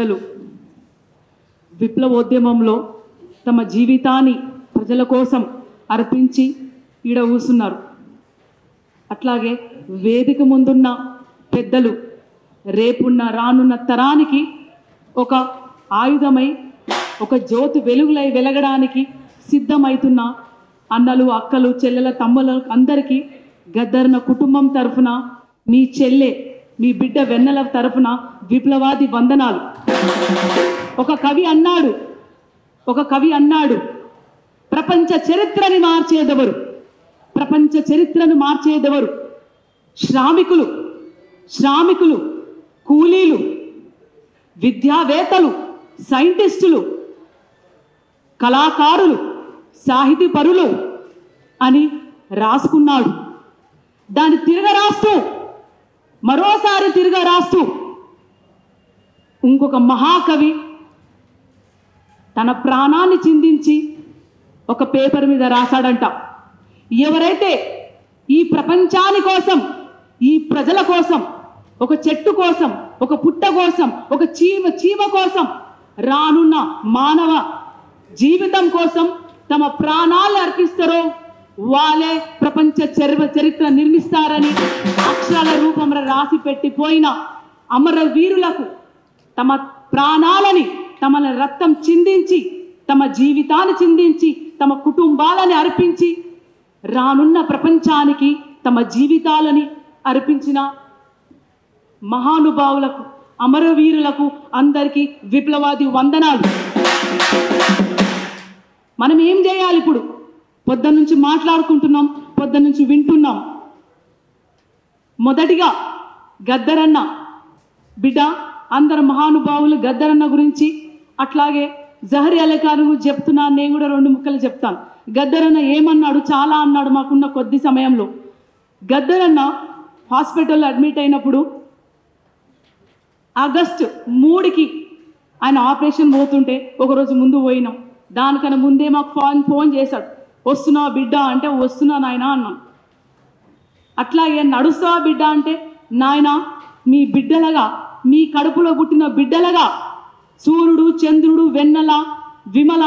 పెద్దలు విప్లవోద్యమంలో తమ జీవితాన్ని ప్రజల కోసం అర్పించి ఈడ కూసున్నారు. అట్లాగే వేదిక ముందున్న పెద్దలు రేపున్న రానున్న తరానికి ఒక ఆయుధమై ఒక జ్యోతి వెలుగులై వెలగడానికి సిద్ధమవుతున్న అన్నలు, అక్కలు, చెల్లెల, తమ్ముల అందరికీ గద్దరన్న కుటుంబం తరఫున, మీ చెల్లె, మీ బిడ్డ వెన్నెల తరఫున విప్లవాది వందనాలు. ఒక కవి అన్నాడు, ప్రపంచ చరిత్రను మార్చేదెవరు శ్రామికులు, కూలీలు, విద్యావేత్తలు, సైంటిస్టులు, కళాకారులు, సాహితీపరులు అని రాసుకున్నాడు. దాన్ని మరోసారి తిరగరాస్తూ ఇంకొక మహాకవి తన ప్రాణాన్ని చిందించి ఒక పేపర్ మీద రాశాడంట. ఎవరైతే ఈ ప్రపంచాని కోసం, ఈ ప్రజల కోసం, ఒక చెట్టు కోసం, ఒక పుట్ట కోసం, ఒక చీమ కోసం, రానున్న మానవ జీవితం కోసం తమ ప్రాణాలు అర్పిస్తారో వాళ్ళే ప్రపంచ చరిత్ర నిర్మిస్తారని అక్షరాల రూపంలో రాసి పెట్టిపోయిన అమరవీరులకు తమ ప్రాణాలని, తమ రక్తం చిందించి, తమ జీవితాన్ని చిందించి, తమ కుటుంబాలని అర్పించి రానున్న ప్రపంచానికి తమ జీవితాలని అర్పించిన మహానుభావులకు, అమరవీరులకు అందరికీ విప్లవాది వందనాలు. మనం ఏం చేయాలి? ఇప్పుడు పొద్దున్న నుంచి మాట్లాడుకుంటున్నాం, పొద్దున్న నుంచి వింటున్నాం. మొదటిగా గద్దరన్న బిడ్డ, అందరు మహానుభావులు గద్దరన్న గురించి, అట్లాగే జహరీ అలీ ఖాన్ గురించి చెప్తున్నాను. నేను కూడా 2 ముక్కలు చెప్తాను. గద్దరన్న ఏమన్నాడు? చాలా అన్నాడు మాకున్న కొద్ది సమయంలో. గద్దరన్న హాస్పిటల్లో అడ్మిట్ అయినప్పుడు ఆగస్టు 3కి ఆయన ఆపరేషన్ పోతుంటే ఒకరోజు ముందు పోయినాం. దానికన్నా ముందే మాకు ఫోన్ చేశాడు, వస్తున్నావా బిడ్డ అంటే, వస్తున్నా నాయన అన్నాం. అట్లాగే నడుస్తావా బిడ్డ అంటే, నాయన మీ బిడ్డలగా, మీ కడుపులో పుట్టిన బిడ్డలగా సూర్యుడు, చంద్రుడు, వెన్నెల, విమల,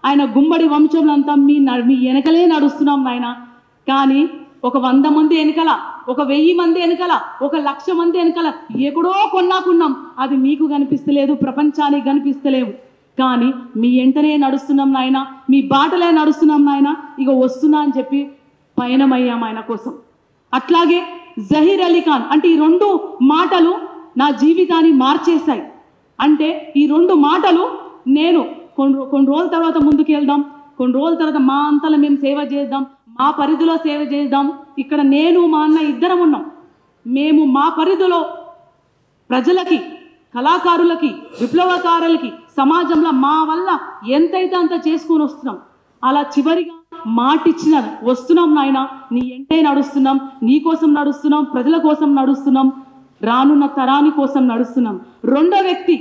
ఆయన గుమ్మడి వంశంలంతా మీ వెనకలే నడుస్తున్నాం నాయన. కానీ ఒక 100 మంది వెనకల, ఒక 1000 మంది వెనకల, ఒక 1,00,000 మంది వెనకల ఎక్కడో కొన్నాకున్నాం. అది మీకు కనిపిస్తలేదు, ప్రపంచానికి కనిపిస్తలేవు. కానీ మీ వెంటనే నడుస్తున్నాం నాయన, మీ బాటలే నడుస్తున్నాం నాయన, ఇక వస్తున్నా అని చెప్పి పయనమయ్యాం ఆయన కోసం. అట్లాగే జహీర్ అలీ ఖాన్ అంటే ఈ 2 మాటలు నా జీవితాన్ని మార్చేశాయి. అంటే ఈ 2 మాటలు నేను కొన్ని రోజుల తర్వాత ముందుకు వెళ్దాం, కొన్ని రోజుల తర్వాత మా అంతలో మేము సేవ చేద్దాం, మా పరిధిలో సేవ చేద్దాం. ఇక్కడ నేను మా అన్న ఇద్దరం ఉన్నాం. మేము మా పరిధిలో ప్రజలకి, కళాకారులకి, విప్లవకారులకి, సమాజంలో మా వల్ల ఎంతైతే అంత చేసుకొని వస్తున్నాం. అలా చివరిగా మాటిచ్చిన వస్తున్నాం నాయన, నీ ఎంటే నడుస్తున్నాం, నీ కోసం నడుస్తున్నాం, ప్రజల కోసం నడుస్తున్నాం, రానున్న తరాని కోసం నడుస్తున్నాం. 2వ వ్యక్తి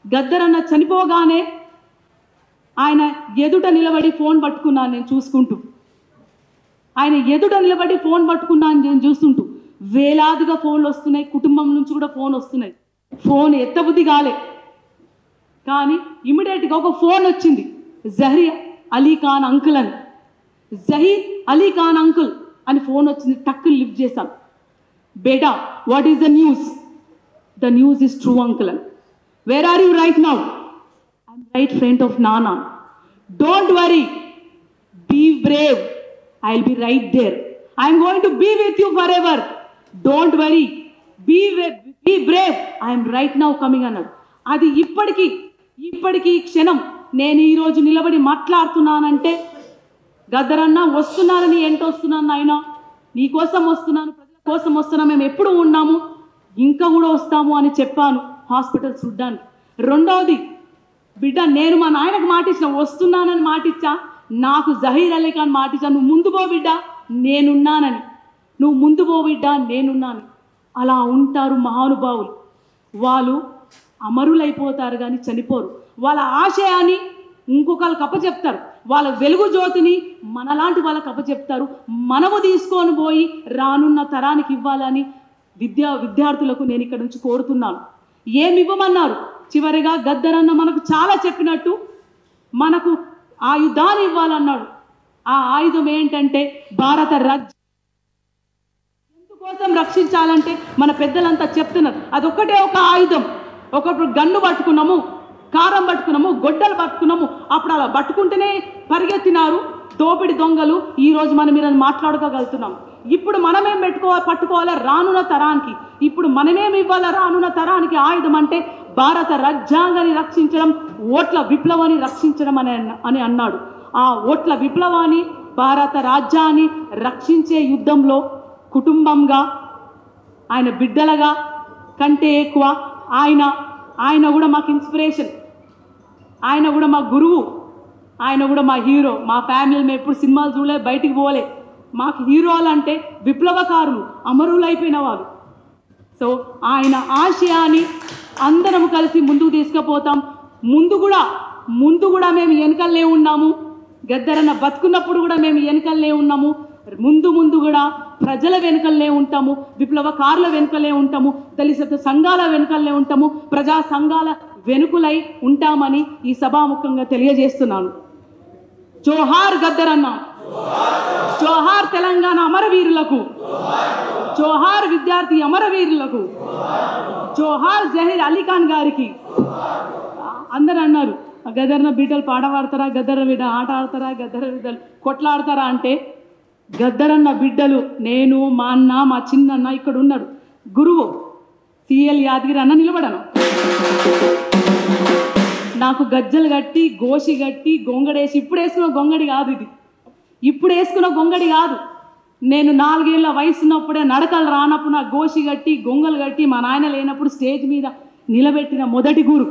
గద్దరన్న చనిపోగానే ఆయన ఎదుట నిలబడి ఫోన్ పట్టుకున్నాను నేను చూసుకుంటూ. ఆయన ఎదుట నిలబడి ఫోన్ పట్టుకున్నాను నేను చూస్తుంటూ. వేలాదిగా ఫోన్లు వస్తున్నాయి, కుటుంబం నుంచి కూడా ఫోన్ వస్తున్నాయి. ఫోన్ ఎత్తబుద్ధి కాలే, కానీ ఇమీడియట్గా ఒక ఫోన్ వచ్చింది, జహీర్ అలీ ఖాన్ అంకుల్ అని. జహీర్ అలీ ఖాన్ అంకుల్ అని ఫోన్ వచ్చింది. టక్కు లిఫ్ట్ చేశాను. బేటా, what is the news? The news is true uncle అని. Where are you right now? I'm right front of నానా. Don't worry, be brave, I will be right there. I'm going to be with you forever. Don't worry, be brave, I'm right now coming అన్నాడు. అది ఇప్పటికీ క్షణం నేను ఈరోజు నిలబడి మాట్లాడుతున్నానంటే గద్దరన్న వస్తున్నానని వస్తున్నాను నాయన, నీ కోసం వస్తున్నాను, ప్రజల కోసం వస్తున్నా, మేము ఎప్పుడు ఉన్నాము, ఇంకా కూడా వస్తాము అని చెప్పాను హాస్పిటల్ చూడ్డానికి. 2వది బిడ్డ, నేను మా నాయనకు మాటిచ్చిన, వస్తున్నానని మాటిచ్చా, నాకు జహీర్ అలీ ఖాన్ మాటిచ్చా, నువ్వు ముందు పో బిడ్డ నేనున్నానని, నువ్వు ముందు పో బిడ్డ నేనున్నాను. అలా ఉంటారు మహానుభావులు. వాళ్ళు అమరులైపోతారు కానీ చనిపోరు. వాళ్ళ ఆశయాన్ని ఇంకొకళ్ళకి అప్పచెప్తారు, వాళ్ళ వెలుగు జ్యోతిని మనలాంటి వాళ్ళకి అప్పచెప్తారు. మనము తీసుకొని పోయి రానున్న తరానికి ఇవ్వాలని విద్యార్థులకు నేను ఇక్కడ నుంచి కోరుతున్నాను. ఏమి ఇవ్వమన్నారు? చివరిగా గద్దరన్న మనకు చాలా చెప్పినట్టు మనకు ఆయుధాన్ని ఇవ్వాలన్నాడు. ఆ ఆయుధం ఏంటంటే భారత రాజ్యం ఎందుకోసం రక్షించాలంటే మన పెద్దలంతా చెప్తున్నారు, అదొక్కటే ఒక ఆయుధం. ఒకప్పుడు గన్ను పట్టుకున్నాము, కారం పట్టుకున్నాము, గొడ్డలు పట్టుకున్నాము, అప్పుడు అలా పట్టుకుంటేనే పరిగెత్తినారు దోపిడి దొంగలు. ఈరోజు మనం మీరు మాట్లాడుకోగలుగుతున్నాం. ఇప్పుడు మనమేం పట్టుకోవాలి రానున్న తరానికి, ఇప్పుడు మనమేమి ఇవ్వాలి రానున్న తరానికి ఆయుధం అంటే భారత రాజ్యాంగాన్ని రక్షించడం, ఓట్ల విప్లవాన్ని రక్షించడం అని అన్నాడు. ఆ ఓట్ల విప్లవాన్ని, భారత రాజ్యాన్ని రక్షించే యుద్ధంలో కుటుంబంగా, ఆయన బిడ్డలుగా కంటే ఎక్కువ ఆయన కూడా మాకు ఇన్స్పిరేషన్, ఆయన కూడా మా గురువు, ఆయన కూడా మా హీరో. మా ఫ్యామిలీ మేము ఎప్పుడు సినిమాలు చూడలే, బయటికి పోలే. మాకు హీరోలు అంటే విప్లవకారులు, అమరులు అయిపోయిన వారు. సో ఆయన ఆశయాన్ని అందరం కలిసి ముందుకు తీసుకుపోతాం. ముందు కూడా మేము వెనకలే ఉన్నాము. గద్దరన్న బతుకున్నప్పుడు కూడా మేము వెనకలే ఉన్నాము. ముందు కూడా ప్రజల వెనుకలే ఉంటాము, విప్లవకారుల వెనుకలే ఉంటాము, దళిత సంఘాల వెనుకలే ఉంటాము, ప్రజా సంఘాల వెనుకలై ఉంటామని ఈ సభాముఖంగా తెలియజేస్తున్నాను. జోహార్ గద్దరన్న, జోహార్ తెలంగాణ అమరవీరులకు, జోహార్ విద్యార్థి అమరవీరులకు, జోహార్ జహీర్ అలీఖాన్ గారికి. అందరూ అన్నారు గద్దరన్న బిడ్డలు పాట పాడతారా, గద్దరన్న బిడ్డ ఆట ఆడతారా, గద్దరన్న బిడ్డలు కొట్లాడతారా అంటే, గద్దరన్న బిడ్డలు నేను, మా అన్న, మా చిన్నన్న ఇక్కడ ఉన్నాడు, గురువు సిఎల్ యాదగిరి అన్న నిలబడను. నాకు గజ్జలు కట్టి, గోషి కట్టి, గొంగడేసి, ఇప్పుడు వేసుకున్న గొంగడి కాదు ఇది, ఇప్పుడు వేసుకున్న గొంగడి కాదు. నేను 4 ఏళ్ల వయసు ఉన్నప్పుడే, నడకలు రానప్పుడు నాకు గోషి కట్టి, గొంగలు కట్టి, మా నాయన లేనప్పుడు స్టేజ్ మీద నిలబెట్టిన మొదటి గురు.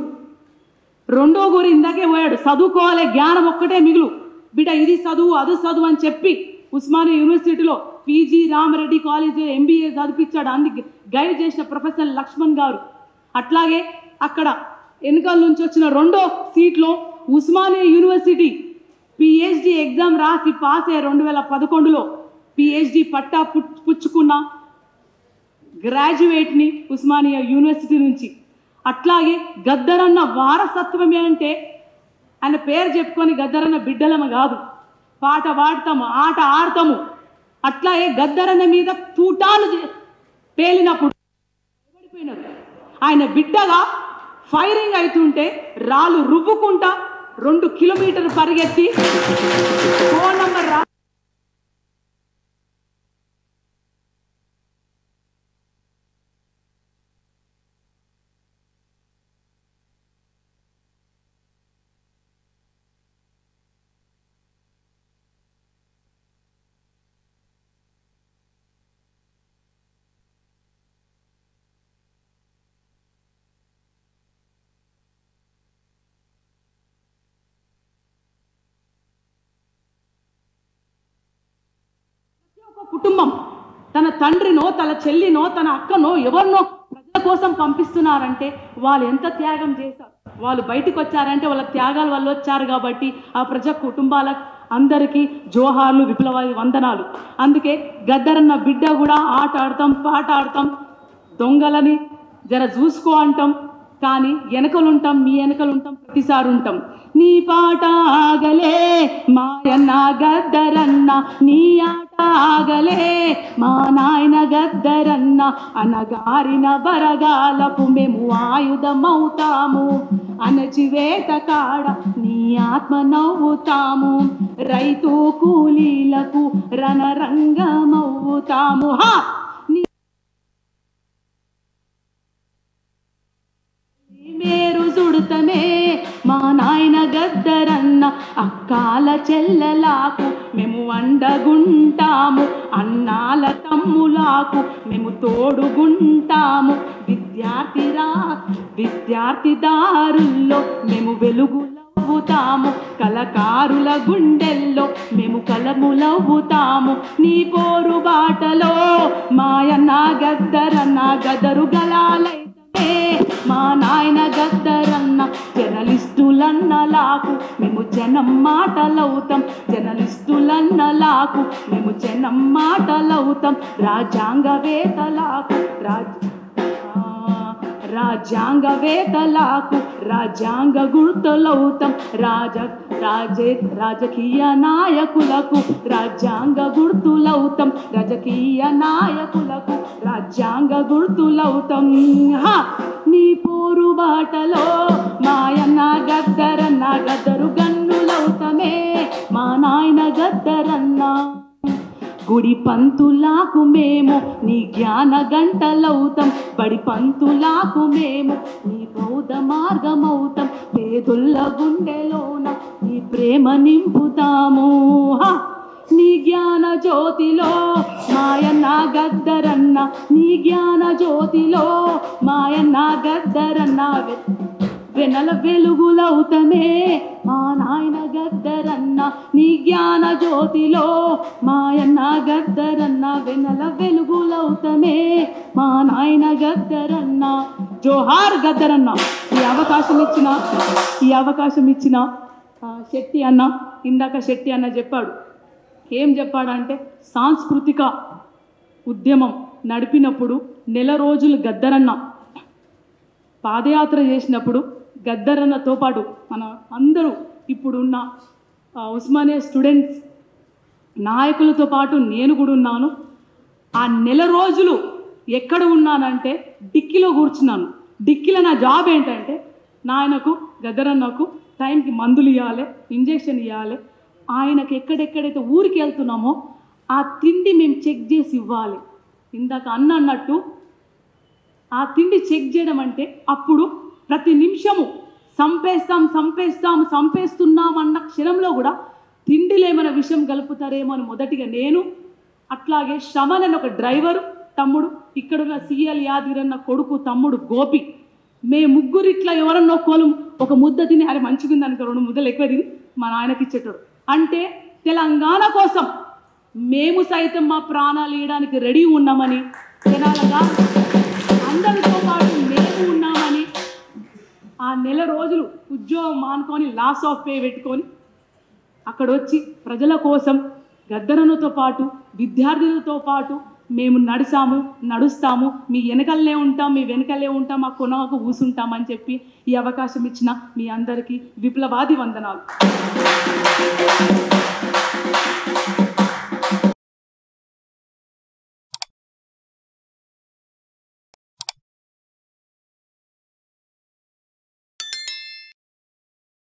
రెండో గురు ఇందాకే పోయాడు, చదువుకోవాలి, జ్ఞానం ఒక్కటే మిగులు బిడ్డ, ఇది చదువు అది చదువు అని చెప్పి ఉస్మానియా యూనివర్సిటీలో పీజీ రామరెడ్డి కాలేజ్ ఎంబీఏ చదివించాడు. అందుకు గైడ్ చేసిన ప్రొఫెసర్ లక్ష్మణ్ గారు. అట్లాగే అక్కడ వెనుకల నుంచి వచ్చిన రెండో సీట్లో ఉస్మానియా యూనివర్సిటీ పిహెచ్డి ఎగ్జామ్ రాసి పాస్ అయ్యే 2011లో పిహెచ్డి పట్టా పుచ్చుకున్న గ్రాడ్యుయేట్ని ఉస్మానియా యూనివర్సిటీ నుంచి. అట్లాగే గద్దరన్న వారసత్వమే అంటే ఆయన పేరు చెప్పుకొని గద్దరన్న బిడ్డలమ కాదు, పాట పాడతాము, ఆట ఆడతాము. అట్లాగే గద్దరన్న మీద తూటాలు పేలినప్పుడు పడిపోయినారు. ఆయన బిడ్డగా ఫైరింగ్ అవుతుంటే రాళ్ళు రువ్వుకుంటా 2 కిలోమీటర్లు పరిగెత్తి ఫోన్ నంబర్ కుటుంబం తన తండ్రినో, తన చెల్లినో, తన అక్కనో, ఎవరినో ప్రజల కోసం పంపిస్తున్నారంటే వాళ్ళు ఎంత త్యాగం చేశారు. వాళ్ళు బయటకు వచ్చారంటే వాళ్ళ త్యాగాల వల్ల వచ్చారు. కాబట్టి ఆ ప్రజా కుటుంబాల అందరికీ జోహార్లు, విప్లవ వందనాలు. అందుకే గద్దరన్న బిడ్డ కూడా ఆట ఆడతాం, పాట ఆడతాం, దొంగలని జర చూసుకో అంటాం, కానీ వెనకలుంటాం, మీ వెనకలుంటాం, ప్రతిసారి ఉంటాం. నీ పాట ఆగలే మాయన్న గద్దరన్న, నీ ఆట ఆగలే మా నాయన గద్దరన్న, అనగారిన బరగాలకు మేము ఆయుధమవుతాము, అణచివేత కాడ నీ ఆత్మ నవ్వుతాము, రైతు కూలీలకు రణరంగమవుతాము. మేరు సుడుతమే మా నాయన గద్దరన్న, అక్కాల చెల్లెలకు మేము అండగుంటాము, అన్నాల తమ్ములకు మేము తోడుగుంటాము, విద్యార్థి దారుల్లో మేము వెలుగులవుతాము, కళకారుల గుండెల్లో మేము కలములవుతాము, నీ పోరు బాటలో మాయన్న గద్దరన్న గదరు గలాలై మా నాయన గద్దరన్న, జర్నలిస్టులన్నలాకు మేము జనం మాటలవుతాం, జర్నలిస్టులన్నలాకు మేము జనం మాటలవుతాం, రాజ్యాంగవేత్తలకు రాజ్యాంగవేత్తలకు రాజ్యాంగ గుర్తులవుతాం. రాజకీయ నాయకులకు రాజ్యాంగ గుర్తులవుతాం. రాజకీయ నాయకులకు రాజ్యాంగ గుర్తులవుతాం. నీ పోరు బాటలో మాయన్న గద్దరన్న గద్దరు గన్నులవుతమే మా నాయన గద్దరన్న. గుడి పంతులాకు మేము నీ జ్ఞాన గంటలవుతాం. బడి పంతులాకు మేము నీ బౌద్ధ మార్గమవుతాం. పేదొల్ల గుండెలోన నీ ప్రేమ నింపుతాము. నీ జ్ఞాన జ్యోతిలో మాయన్న గద్దరన్న. నీ జ్ఞాన జ్యోతిలో మాయన్న గద్దరన్న. వెనల వెలుగులవుతమే మా నాయన గద్దరన్న. నీ జ్ఞాన జ్యోతిలో మాయన్న గద్దరన్న. వెనల వెలుగులవుతమే మా నాయన గద్దరన్న. జోహార్ గద్దరన్న. ఈ అవకాశం ఇచ్చిన శెట్టి అన్న, ఇందాక శెట్టి అన్న చెప్పాడు. ఏం చెప్పాడంటే సాంస్కృతిక ఉద్యమం నడిపినప్పుడు నెల రోజులు గద్దరన్న పాదయాత్ర చేసినప్పుడు గద్దరన్నతో పాటు మన అందరూ ఇప్పుడున్న ఉస్మానియా స్టూడెంట్స్ నాయకులతో పాటు నేను కూడా ఉన్నాను. ఆ నెల రోజులు ఎక్కడ ఉన్నానంటే డిక్కీలో కూర్చున్నాను. డిక్కీలో నా జాబ్ ఏంటంటే నాయనకు గద్దరన్నకు టైంకి మందులు ఇవ్వాలి, ఇంజెక్షన్ ఇవ్వాలి. ఆయనకు ఎక్కడెక్కడైతే ఊరికి వెళ్తున్నామో ఆ తిండి మేము చెక్ చేసి ఇవ్వాలి. ఇందాక అన్నట్టు ఆ తిండి చెక్ చేయడం అంటే అప్పుడు ప్రతి నిమిషము సంపేస్తున్నాం అన్న క్షణంలో కూడా తిండిలో ఏమైనా విషయం కలుపుతారేమో అని మొదటిగా నేను, అట్లాగే శ్రవణ్ అని ఒక డ్రైవరు తమ్ముడు, ఇక్కడున్న సిఎల్ యాదగిరన్న కొడుకు తమ్ముడు గోపి, మేము ముగ్గురు ఇట్లా ఎవరన్నా ఒక ముద్ద తిని అరే మంచిగుంది అనుకో 2 ముద్దలు ఎక్కువ తిని మా నాయనకి ఇచ్చేటాడు. అంటే తెలంగాణ కోసం మేము సైతం మా ప్రాణాలు ఇవ్వడానికి రెడీ ఉన్నామని, జనాలుగా అందరితో పాటు మేము ఉన్నామని ఆ నెల రోజులు ఉద్యోగం మానుకొని లాస్ ఆఫ్ పే పెట్టుకొని అక్కడ వచ్చి ప్రజల కోసం గద్దరన్నతో పాటు విద్యార్థులతో పాటు మేము నడుస్తాము, మీ వెనకలనే ఉంటాం, మీ వెనకలే ఉంటాం, మా కొనకు కూసుంటామని చెప్పి ఈ అవకాశం ఇచ్చిన మీ అందరికీ విప్లవాది వందనాలు.